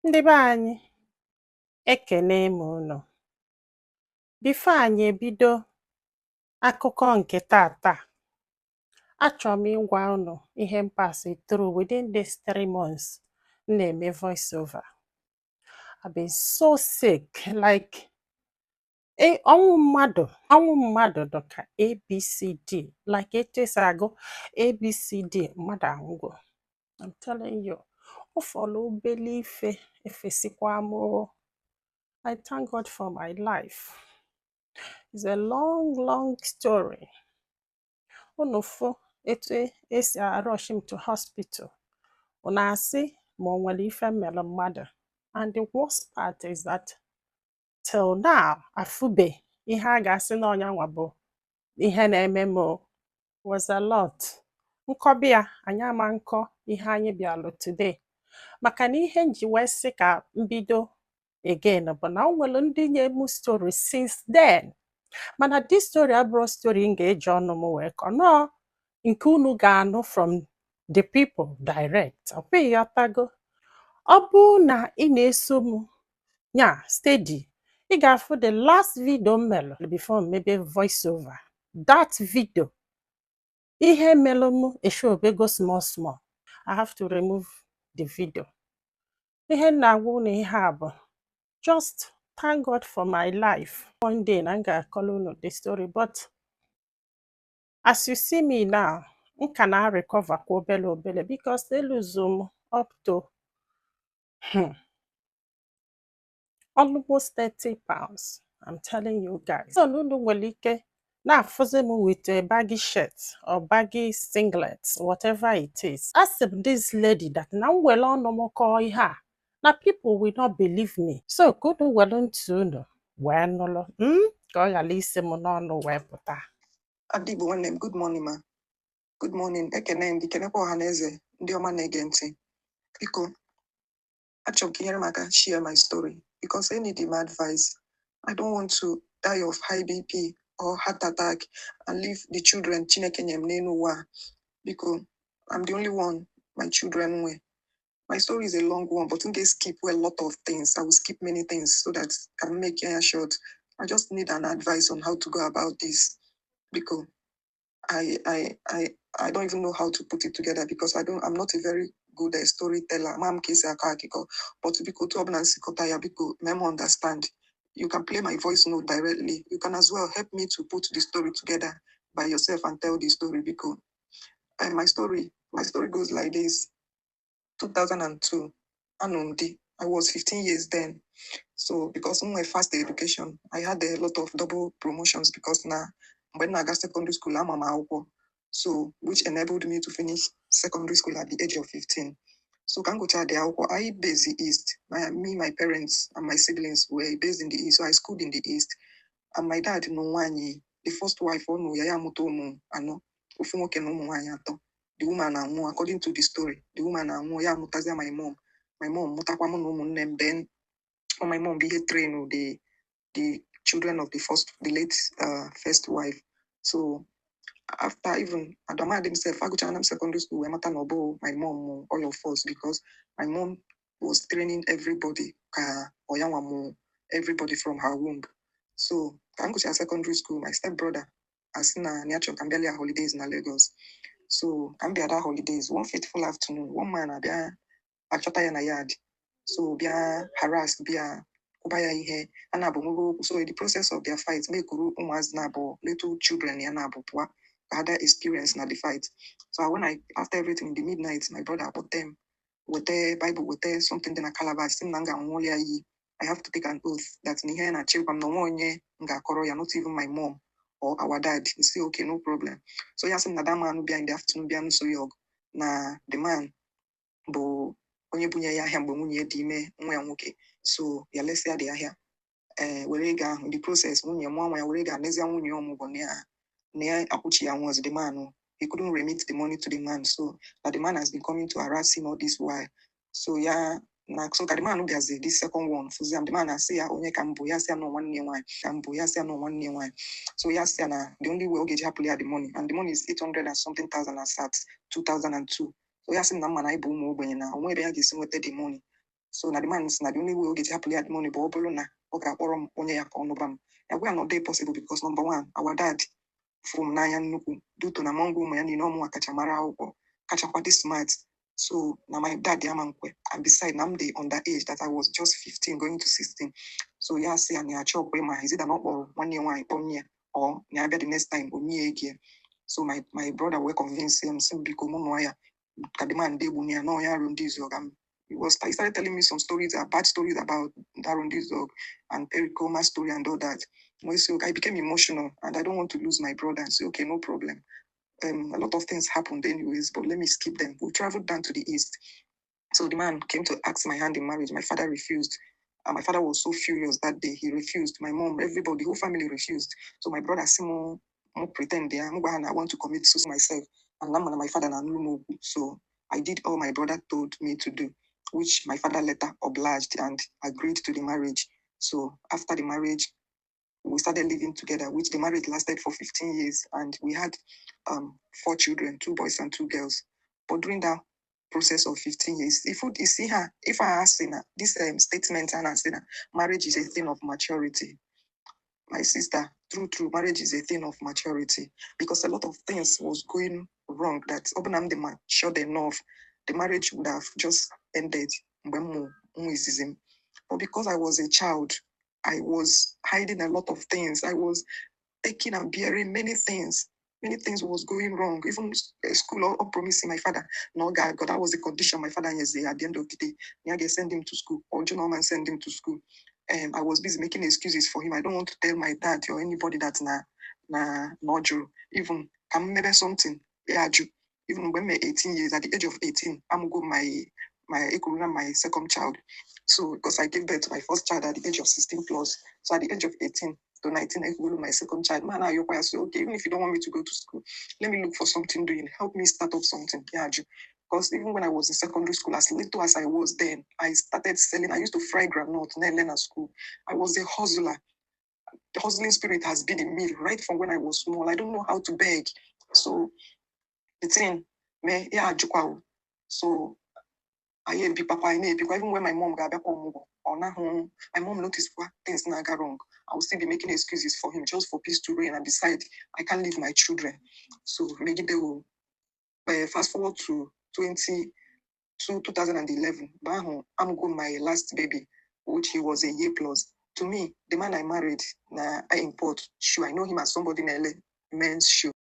Ndị be anyị, ekene m unu. Bifo anyị ebido akụkọ nke tata, achọrọ m ịgwa unu ihe m passị through within these 3 months m na-eme voice over. I've been so sick, like ọnwụ mmadụ dị ka ABCD, like etu esi agụ ABCD, mmadụ anwụgo. I'm telling you, ọ fọrọ obele ife efesikwa m o. I thank God for my life. It's a long story. Unu fụ etu esi rush him to hospital. Unu asị ma o nwere ife mere mmadụ. And the worst part is that till now, afube ihe a ga-asị na ọnyanwa bụ ihe na-eme m was a lot. Nkọbịa anyị ama nkọ ihe anyị bịalụ today. Maka na ihe nji wee sị ka mbido again bụ na o nwere ndị nye m story since then. Mana this story abụrụ story m ga-eji ọnụ m wee kọ. No, nke unu ga-anụ from the people direct. Ọkwa ịghọtago? Ọ bụ na ị na-eso m nya steady, ị ga-afụ the last video m mere before maybe voice over. That video, ihe mere m eshobego small. I have to remove the video. Ihe na-agwa unu ihe a bụ just thank God for my life. One day na m ga-akọrọ unu the story, but as you see me now, m ka na-recover kwa obele because they lose up to almost 30 pounds. I'm telling you guys. So unu nwere ike na-afụzi m with a baggy shirt or baggy singlet, whatever it is. Ask this lady that na m were ọnụ m kọọ ihe a, na people will not believe me. So ka unu were ntị unu wee nụlụ ka ọ ghara isi m n'ọnụ wee pụta. Adigbo nwanne m, good morning ma. Good morning. Ekene ndị kenekwa ọha na eze ndị ọma na-ege ntị. Biko, achọrọ m ka inyere m aka share my story because I need my advice. I don't want to die of high BP or heart attack and leave the children Chineke nyem n'elu ụwa. Biko, I'm the only one my children nwe. My story is a long one, but I'm going to skip a lot of things. I will skip many things so that I can make it short. I just need an advice on how to go about this because I don't even know how to put it together because I'm not a very good storyteller. Mam kesi akakiko, but because to obnansi kotaya because memo understand. You can play my voice note directly. You can as well help me to put the story together by yourself and tell the story because my story goes like this. 2002, Anundi. I was 15 years then. So because of my first education, I had a lot of double promotions because now when I got secondary school, I'm a Maoko. So which enabled me to finish secondary school at the age of 15. So Kangocha de Aoko, I based in the East. My parents and my siblings were based in the East. So I schooled in the East. And my dad, Nwani, the first wife, Ono Yaya Mutomu, Ano, Ufumoke no Mwanyato. The woman according to the story, the woman ya mutazia my mom. My mom mutakwamu no munem then or my mom be trained the children of the late first wife. So after even Adama himself, I go to secondary school, we matter no my mom all of us because my mom was training everybody, everybody from her womb. So I go to secondary school, my stepbrother, as na Niacho Cambelia holidays in Lagos. So I'm be at that holidays. One fateful afternoon, one man abia achota na yard. So bia harassed bia kubaya ihe anabo. So in the process of their fight, make umaz nabo little children yanabo had that experience na the fight. So when after everything in the midnight, my brother put them with their Bible with their something then a calabash I have to take an oath that nihe na chilpam no one nga koro not even my mom or our dad. He say okay, no problem. So yes, na that man be in the afternoon be so yog na the man bo onye bunye ya ahia mgbe nwunye dị ime nwa ya nwoke. So ya lesia dị ahia were ga in the process nwunye mwa ya were ga n'ezie nwunye ọmụgwọ na akwụchi ya was the man. He couldn't remit the money to the man. So that the man has been coming to harass him all this while. So yeah, so the man who has this second one. So the man I say onye kambo ya say no one near one. Kambo ya say no one near one. So ya say na the only way okay happily at the money. And the money is 800 and something thousand as at 2002. So ya say na man I boom over na onwe be ya the money. So na the man na the only way we get happily at money, but na okay, or onye ya ka ọnụba. Yeah, we are not there possible because number one, our dad from n'anya nnukwu due to na mongo ụmụ ya niile ọmụnwa kacha mara akwụkwọ kachakwa dị smart. So na my dad ama nkwe, and beside na m the underage that I was just 15 going to 16. So ya say na ya chọ kwe ma is it na ọ kpọrọ nwanne nwaanyị kpọm ya or na abịa the next time onye ege. So my brother were convinced him biko mụ nụọ ya ka the man dey gbunye ya na ọnya arụ ndị izu ọga m. He started telling me some stories, bad stories about Darundi's dog and Pericoma's story and all that. So I became emotional and I don't want to lose my brother and say, okay, no problem. A lot of things happened anyways, but let me skip them. We traveled down to the east. So the man came to ask my hand in marriage. My father refused. My father was so furious that day. He refused. My mom, everybody, the whole family refused. So my brother Simo pretend I want to commit suicide myself. And my father and so I did all my brother told me to do, which my father later obliged and agreed to the marriage. So after the marriage, we started living together, which the marriage lasted for 15 years, and we had 4 children, 2 boys and 2 girls. But during that process of 15 years, if I ask her this statement and I say that marriage is a thing of maturity, my sister, true, marriage is a thing of maturity because a lot of things was going wrong that open I'm the matured enough, the marriage would have just ended. But because I was a child, I was hiding a lot of things. I was taking and bearing many things. Many things was going wrong. Even school or promising my father. No, God, that was the condition my father is at the end of the day. I send him to school, or John send him to school. I was busy making excuses for him. I don't want to tell my dad or anybody that not true. Even I'm maybe something. Yeah, even when I'm 18 years, at the age of 18, I'm go my second child. So because I gave birth to my first child at the age of 16 plus. So at the age of 18 to 19, I go to my second child. Man, I say, okay, even if you don't want me to go to school, let me look for something doing. Help me start up something. Yeah, because even when I was in secondary school, as little as I was then, I started selling. I used to fry granite and learn at school. I was a hustler. The hustling spirit has been in me right from when I was small. I don't know how to beg. So the thing, me, yeah, so I hear papa, even when my mom got back home or not home, my mom noticed what things not go wrong. I will still be making excuses for him just for peace to reign and decide I can't leave my children. So maybe they will fast forward to 2011. I'm going my last baby, which he was a year plus. To me, the man I married, I import shoe. I know him as somebody in LA, men's shoe.